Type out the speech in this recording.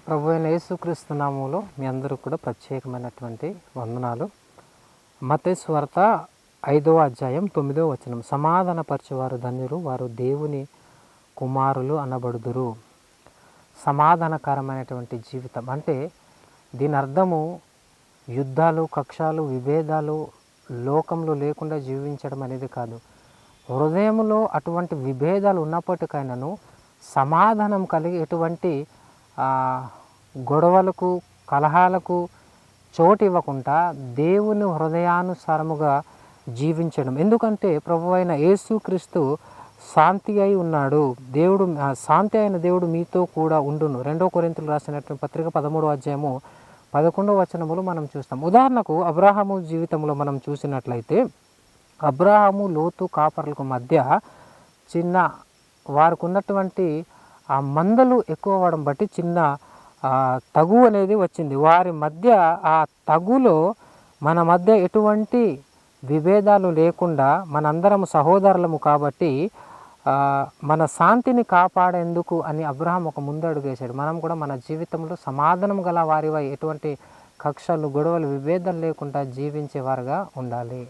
ప్రభువైన యేసుక్రీస్తు నామములో మీ అందరూ కూడా ప్రత్యేకమైనటువంటి వందనాలు. మత్తయి సువార్త 5వ అధ్యాయం 9వ వచనం, సమాధానపరచువారు ధన్యులు, వారు దేవుని కుమారులు అనబడుదురు. సమాధానకరమైనటువంటి జీవితం అంటే దీని అర్థము యుద్ధాలు, కక్షాలు, విభేదాలు లోకంలో లేకుండా జీవించడం అనేది కాదు. హృదయంలో అటువంటి విభేదాలు ఉన్నప్పటికైనాను సమాధానం కలిగి ఎటువంటి గొడవలకు, కలహాలకు చోటు ఇవ్వకుండా దేవుని హృదయానుసారముగా జీవించడం. ఎందుకంటే ప్రభువైన యేసుక్రీస్తు శాంతి అయి ఉన్నాడు. దేవుడు శాంతి అయిన దేవుడు మీతో కూడా ఉండును. 2 కొరింథీయులకు రాసినటువంటి పత్రిక 13వ అధ్యాయము 11వ వచనములు మనం చూస్తాం. ఉదాహరణకు అబ్రాహాము జీవితంలో మనం చూసినట్లయితే అబ్రాహాము లోతు కాపరులకు మధ్య చిన్న వారికి ఉన్నటువంటి ఆ మందలు ఎక్కువ అవ్వడం బట్టి చిన్న తగు అనేది వచ్చింది. వారి మధ్య ఆ తగులో మన మధ్య ఎటువంటి విభేదాలు లేకుండా మనందరం సహోదరులము కాబట్టి మన శాంతిని కాపాడేందుకు అని అబ్రహాం ఒక ముందడుగు వేశాడు. మనం కూడా మన జీవితంలో సమాధానం గల వారివై ఎటువంటి కక్షలు, గొడవలు, విభేదాలు లేకుండా జీవించేవారుగా ఉండాలి.